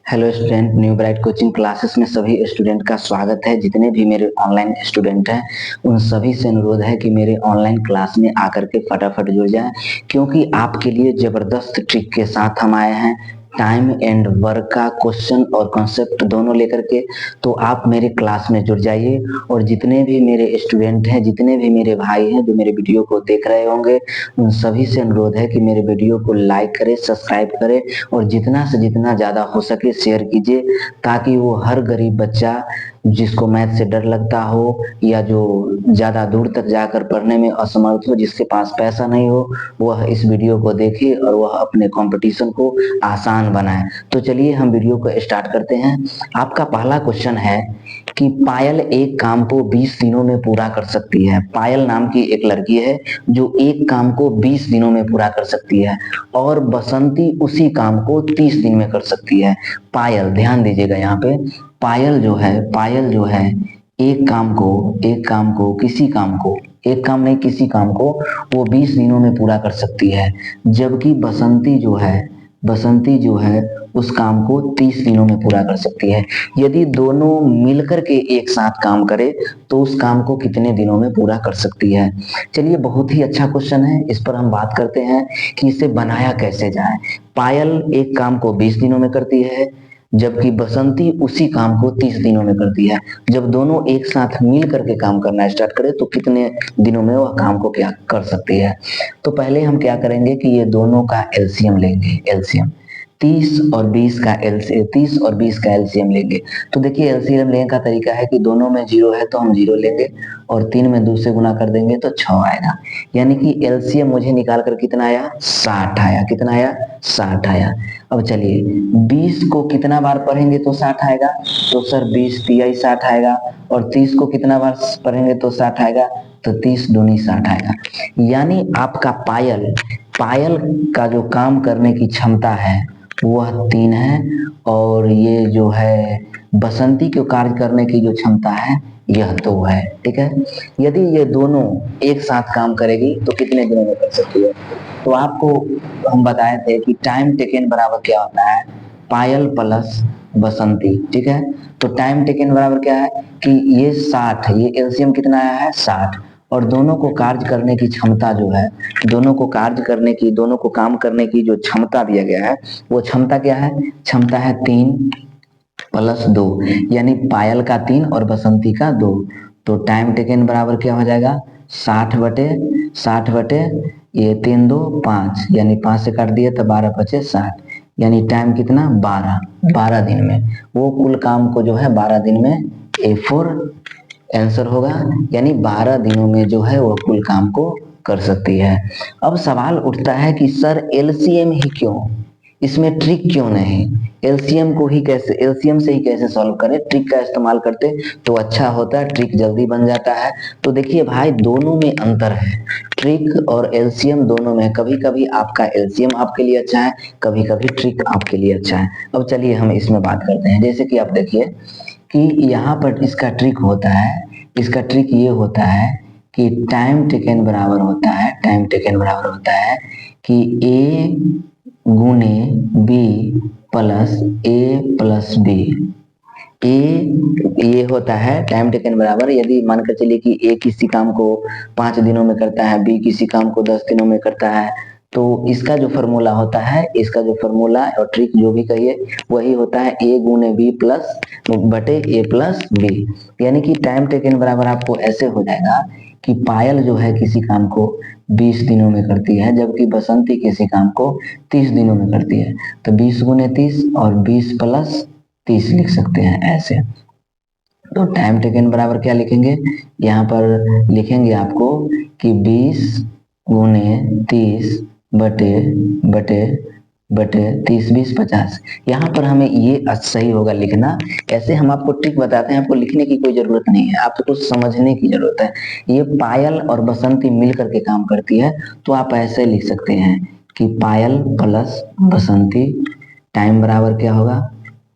Hello student, new bright coaching classes में सभी student का स्वागत है। जितने भी मेरे ऑनलाइन स्टूडेंट हैं उन सभी से अनुरोध है कि मेरे ऑनलाइन क्लास में आकर के फटाफट जुड़ जाएं, क्योंकि आपके लिए जबरदस्त ट्रिक के साथ हम आए हैं। टाइम एंड वर्क का क्वेश्चन और कॉन्सेप्ट दोनों लेकर के। तो आप मेरे क्लास में जुड़ जाइए और जितने भी मेरे स्टूडेंट हैं, जितने भी मेरे भाई हैं जो मेरे वीडियो को देख रहे होंगे, उन सभी से अनुरोध है कि मेरे वीडियो को लाइक करें, सब्सक्राइब करें और जितना से जितना ज्यादा हो सके शेयर कीजिए, ताकि वो हर गरीब बच्चा जिसको मैथ से डर लगता हो या जो ज्यादा दूर तक जाकर पढ़ने में असमर्थ हो, जिसके पास पैसा नहीं हो, वह इस वीडियो को देखे और वह अपने कंपटीशन को आसान बनाए। तो चलिए हम वीडियो को स्टार्ट करते हैं। आपका पहला क्वेश्चन है कि पायल एक काम को 20 दिनों में पूरा कर सकती है। पायल नाम की एक लड़की है जो एक काम को 20 दिनों में पूरा कर सकती है और बसंती उसी काम को 30 दिन में कर सकती है। पायल, ध्यान दीजिएगा यहाँ पे, पायल जो है एक काम नहीं किसी काम को वो 20 दिनों में पूरा कर सकती है, जबकि बसंती जो है उस काम को 30 दिनों में पूरा कर सकती है। यदि दोनों मिलकर के एक साथ काम करे तो उस काम को कितने दिनों में पूरा कर सकती है। चलिए, बहुत ही अच्छा क्वेश्चन है, इस पर हम बात करते हैं कि इसे बनाया कैसे जाए। पायल एक काम को 20 दिनों में करती है, जबकि बसंती उसी काम को 30 दिनों में करती है। जब दोनों एक साथ मिल करके काम करना स्टार्ट करें तो कितने दिनों में वह काम को क्या कर सकती है। तो पहले हम क्या करेंगे कि ये दोनों का एलसीएम लेंगे। एलसीएम 30 और 20 का एलसीएम लेंगे। तो देखिए, एलसीएम लेने का तरीका है कि दोनों में जीरो है तो हम जीरो लेंगे और 3 में 2 से गुना कर देंगे तो 6 आएगा। यानी कि एलसीएम मुझे निकाल कर कितना आया, 60 आया। कितना आया, 60 आया। अब चलिए, 20 को कितना बार पढ़ेंगे तो 60 आएगा, तो सर 20 तिया 60 आएगा। और 30 को कितना बार पढ़ेंगे तो 60 आएगा, तो 30 दूनी 60 आएगा। यानी आपका पायल पायल का जो काम करने की क्षमता है वह 3 है, और ये जो है बसंती को कार्य करने की जो क्षमता है यह 2 है। ठीक है, यदि ये दोनों एक साथ काम करेगी तो कितने दिनों में कर सकती है। तो आपको हम बताए थे कि टाइम टेकन बराबर क्या होता है, पायल प्लस बसंती। ठीक है, तो टाइम टेकन बराबर क्या है कि ये 60, ये एलसीएम कितना आया है, 60, और दोनों को कार्य करने की क्षमता जो है, दोनों को काम करने की जो क्षमता दिया गया है वो क्षमता क्या है, क्षमता है 3 प्लस 2, यानी पायल का 3 और बसंती का 2। तो टाइम टेकन बराबर क्या हो जाएगा, 60 बटे ये 3 2 5, यानी 5 से काट दिए तो 12 बचे 60, यानी टाइम कितना, 12 दिन में वो कुल काम को जो है 12 दिन में A4 आंसर होगा। यानी 12 दिनों में जो है वो कुल काम को कर सकती है। अब सवाल उठता है कि सर एलसीएम ही क्यों, इसमें ट्रिक क्यों नहीं, एलसीएम से ही कैसे सॉल्व करें, ट्रिक का इस्तेमाल करते तो अच्छा होता, ट्रिक जल्दी बन जाता है। तो देखिए भाई, दोनों में अंतर है, ट्रिक और एलसीएम दोनों में। कभी कभी आपका एलसीएम आपके लिए अच्छा है, कभी कभी ट्रिक आपके लिए अच्छा है। अब चलिए हम इसमें बात करते हैं। जैसे कि आप देखिए कि यहाँ पर इसका ट्रिक ये होता है कि टाइम टेकन बराबर होता है कि ए गुने बी प्लस ए प्लस बी। ए ये होता है टाइम टेकन बराबर, यदि मानकर चलिए कि ए किसी काम को 5 दिनों में करता है, बी किसी काम को 10 दिनों में करता है, तो इसका जो फॉर्मूला और ट्रिक जो भी कहिए वही होता है ए गुने बी प्लस बटे ए प्लस बी। यानी कि टाइम टेकन बराबर आपको ऐसे हो जाएगा कि पायल जो है किसी काम को 20 दिनों में करती है, जबकि बसंती किसी काम को 30 दिनों में करती है। तो 20 गुने 30 और 20 प्लस 30 लिख सकते हैं ऐसे। तो टाइम टेकन बराबर क्या लिखेंगे, यहाँ पर लिखेंगे आपको कि 20 गुने 30 बटे बटे बटे 30 20 50। यहाँ पर हमें ये सही होगा लिखना। ऐसे हम आपको ट्रिक बताते हैं, आपको लिखने की कोई जरूरत नहीं है, आपको समझने की जरूरत है। ये पायल और बसंती मिल करके काम करती है, तो आप ऐसे लिख सकते हैं कि पायल प्लस बसंती, टाइम बराबर क्या होगा,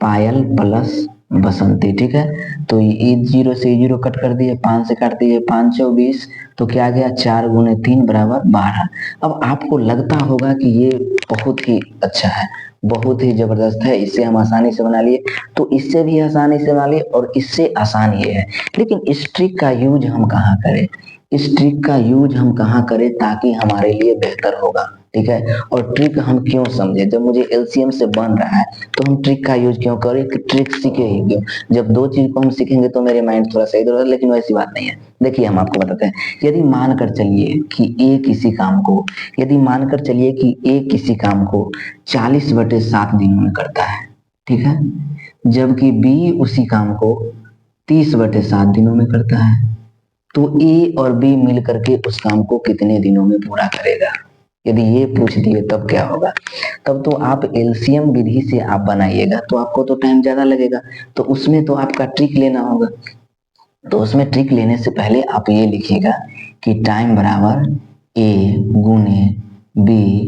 पायल प्लस बसंती। ठीक है, तो ये 0 से 0 कट कर दिए, 5 से काट दिए, 5 चौ 20, तो क्या आ गया 4 गुने 3 बराबर 12। अब आपको लगता होगा कि ये बहुत ही अच्छा है, बहुत ही जबरदस्त है, इससे हम आसानी से बना लिए, तो इससे भी आसानी से बना लिए और इससे आसान ये है। लेकिन इस ट्रिक का यूज हम कहाँ करें, इस ट्रिक का यूज हम कहाँ करें ताकि हमारे लिए बेहतर होगा। ठीक है, और ट्रिक हम क्यों समझे, जब मुझे एलसीएम से बन रहा है तो हम ट्रिक का यूज क्यों करें, कि ट्रिक सीखे ही क्यों। जब दो चीज को हम सीखेंगे तो मेरे माइंड थोड़ा सा इधर उधर, लेकिन वैसी बात नहीं है। देखिए हम आपको बताते हैं, यदि मानकर चलिए कि ए किसी काम को, यदि मानकर चलिए कि ए किसी काम को 40/7 दिनों में करता है, ठीक है, जबकि बी उसी काम को 30/7 दिनों में करता है, तो ए और बी मिल करके उस काम को कितने दिनों में पूरा करेगा। यदि ये पूछ दिए तब क्या होगा, तब तो आप एलसीएम विधि से आप बनाइएगा तो आपको तो टाइम ज्यादा लगेगा, तो उसमें तो आपका ट्रिक लेना होगा। तो उसमें ट्रिक लेने से पहले आप ये लिखिएगा कि टाइम बराबर ए गुने बी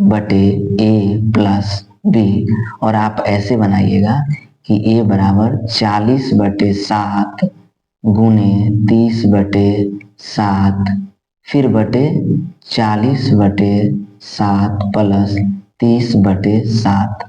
बटे ए प्लस बी, और आप ऐसे बनाइएगा कि ए बराबर 40/7 गुने 30/7 फिर बटे 40/7 प्लस 30/7।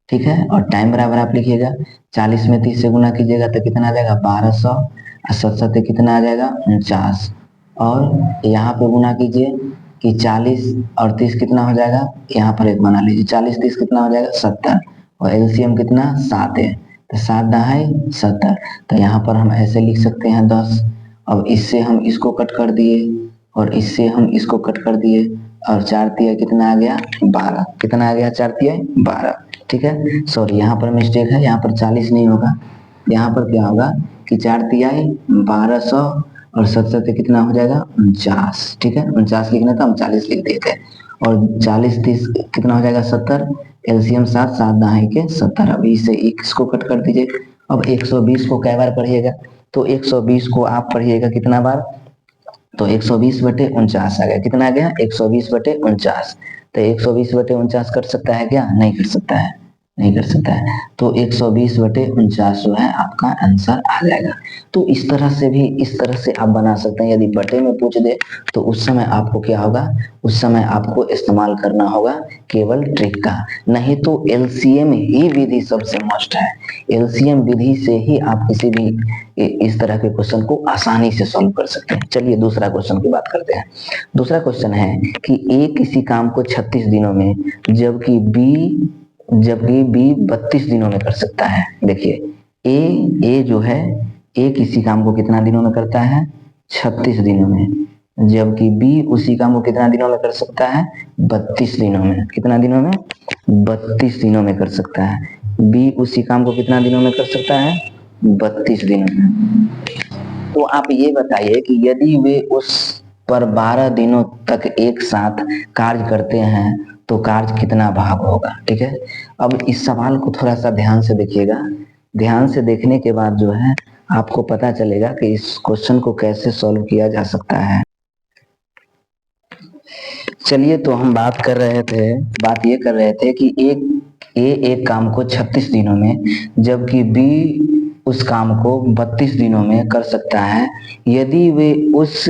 ठीक है, और टाइम बराबर आप लिखिएगा 40 में 30 से गुना कीजिएगा तो कितना आ जाएगा 1200, और 7 कितना आ जाएगा 49, और यहाँ पे गुना कीजिए कि 40 और 30 कितना हो जाएगा, यहाँ पर एक बना लीजिए, 40 30 कितना हो जाएगा 70, और एलसीएम कितना 7 है, तो 7 दहाई 70, तो यहाँ पर हम ऐसे लिख सकते हैं 10। अब इससे हम इसको कट कर दिए और इससे हम इसको कट कर दिए, और 4 तिया कितना आ गया 12, कितना आ गया 4 तिया 12। ठीक है, सॉरी यहाँ पर मिस्टेक है, यहाँ पर 40 नहीं होगा, यहाँ पर क्या होगा कि 4 तिया 1200 और 7 कितना हो जाएगा 49। ठीक है, 49 लिखना था, हम 40 लिख देते हैं, और 40 30 कितना हो जाएगा 70, एलसीएम 7 7 दहाई के 70। अभी इसे इसको कट कर दीजिए। अब 120 को कै बार पढ़िएगा, तो 120 को आप पढ़िएगा कितना बार, तो 120/49 आ गया, कितना आ गया 120/49, तो 120/49 कर सकता है क्या, नहीं कर सकता है, नहीं कर सकता है, तो 120/49 जो है आपका आंसर आ जाएगा। तो इस तरह से भी, इस तरह से आप बना सकते हैं। यदि बटे में पूछ दे तो उस समय आपको क्या होगा, उस समय आपको इस्तेमाल करना होगा केवल ट्रिक का, नहीं तो एलसीएम ही विधि सबसे मस्ट है। एलसीएम विधि से ही आप किसी भी इस तरह के क्वेश्चन को आसानी से सॉल्व कर सकते हैं। चलिए दूसरा क्वेश्चन की बात करते हैं। दूसरा क्वेश्चन है कि ए किसी काम को 36 दिनों में जबकि बी 32 दिनों में कर सकता है। देखिए ए जो है, ए किसी काम को कितना दिनों में करता है 36 दिनों में, जबकि बी उसी काम को कितना दिनों में कर सकता है 32 दिनों में। कितना दिनों में 32 दिनों में कर सकता है। बी उसी काम को कितना दिनों में कर सकता है 32 दिनों में। तो आप ये बताइए कि यदि वे उस पर 12 दिनों तक एक साथ कार्य करते हैं तो कार्य कितना भाग होगा। ठीक है, अब इस सवाल को थोड़ा सा ध्यान से देखिएगा, ध्यान से देखने के बाद जो है आपको पता चलेगा कि इस क्वेश्चन को कैसे सॉल्व किया जा सकता है। चलिए, तो हम बात ये कर रहे थे कि एक काम को 36 दिनों में जबकि बी उस काम को 32 दिनों में कर सकता है, यदि वे उस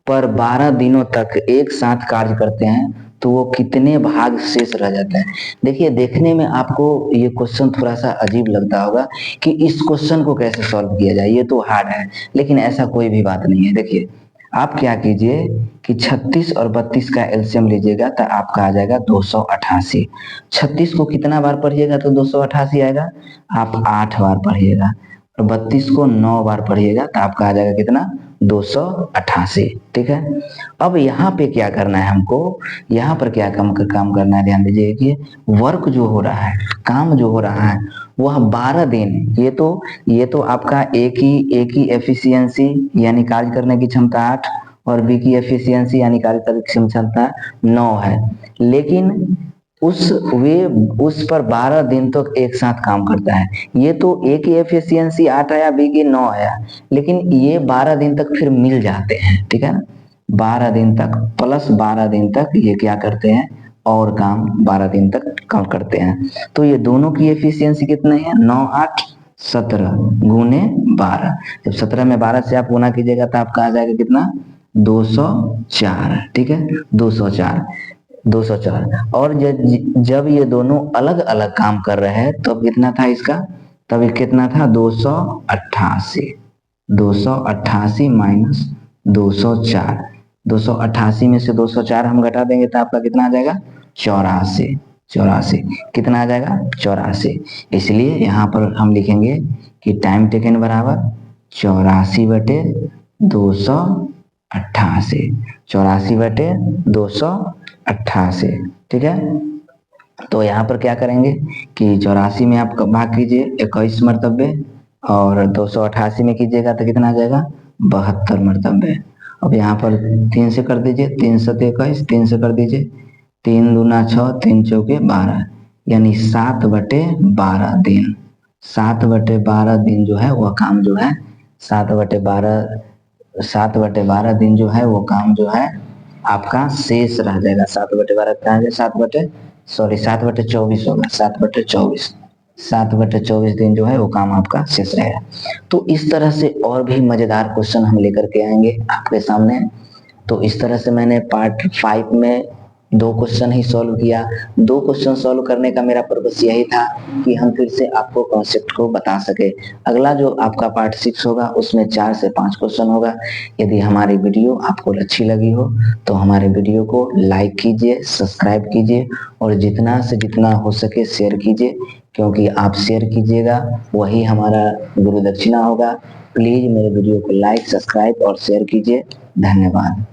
पर 12 दिनों तक एक साथ कार्य करते हैं तो वो कितने भाग शेष रह जाते हैं। देखिए, देखने में आपको ये क्वेश्चन थोड़ा सा अजीब लगता होगा कि इस क्वेश्चन को कैसे सॉल्व किया जाए, ये तो हार्ड है, लेकिन ऐसा कोई भी बात नहीं है। देखिए, आप क्या कीजिए कि 36 और 32 का एलसीएम लीजिएगा तो आपका आ जाएगा 288। 36 को कितना बार पढ़िएगा तो 288 आएगा, आप 8 बार पढ़िएगा, और 32 को 9 बार पढ़िएगा तो आपका आ जाएगा कितना 288। ठीक है, अब यहाँ पे क्या करना है हमको, यहाँ पर क्या काम करना है, ध्यान दीजिए कि वर्क जो हो रहा है, काम जो हो रहा है वह 12 दिन, ये तो आपका एक ही एफिशिएंसी यानी कार्य करने की क्षमता 8 और बी की एफिशिएंसी यानी कार्य करने की क्षमता 9 है, लेकिन उस पर 12 दिन तक एक साथ काम करता है। ये तो ए की एफिशिएंसी 8 आया, बी की 9 आया, लेकिन ये 12 दिन तक फिर मिल जाते हैं। ठीक है ना, 12 दिन तक प्लस 12 दिन तक ये क्या करते हैं और काम 12 दिन तक काम करते हैं। तो ये दोनों की एफिशिएंसी कितने हैं 9 8, 17 गुने 12। जब 17 में 12 से आप गुना कीजिएगा तो आपका आ जाएगा कितना 204। ठीक है 204। और जब ये दोनों अलग अलग काम कर रहे हैं तो कितना था इसका, तब कितना था 288। 288 माइनस 204। 288 में से 204 हम घटा देंगे तो आपका कितना आ जाएगा 84। 84 कितना आ जाएगा 84। इसलिए यहाँ पर हम लिखेंगे कि टाइम टेकन बराबर 84/288। 84/288। ठीक है तो यहाँ पर क्या करेंगे कि 84 में आप भाग कीजिए 21 मरतबे और 288 में कीजिएगा तो कितना आ जाएगा 72 मरतबे। अब यहाँ पर 3 से कर दीजिए, 3 से 21, 3 से कर दीजिए, 3 दूना 6, 3 चौके 12, यानी 7/12 दिन। 7/12 दिन जो है वह काम जो है 7/12 दिन जो है वो काम जो है आपका शेष रह जाएगा। 7/12 क्या है 7/24 होगा। 7/24 दिन जो है वो काम आपका शेष रहेगा। तो इस तरह से और भी मजेदार क्वेश्चन हम लेकर के आएंगे आपके सामने। तो इस तरह से मैंने पार्ट 5 में 2 क्वेश्चन ही सॉल्व किया। 2 क्वेश्चन सॉल्व करने का मेरा पर्पस यही था कि हम फिर से आपको कॉन्सेप्ट को बता सके। अगला जो आपका पार्ट 6 होगा उसमें 4 से 5 क्वेश्चन होगा। यदि हमारी वीडियो आपको अच्छी लगी हो तो हमारे वीडियो को लाइक कीजिए, सब्सक्राइब कीजिए और जितना से जितना हो सके शेयर कीजिए, क्योंकि आप शेयर कीजिएगा वही हमारा गुरु दक्षिणा होगा। प्लीज मेरे वीडियो को लाइक, सब्सक्राइब और शेयर कीजिए। धन्यवाद।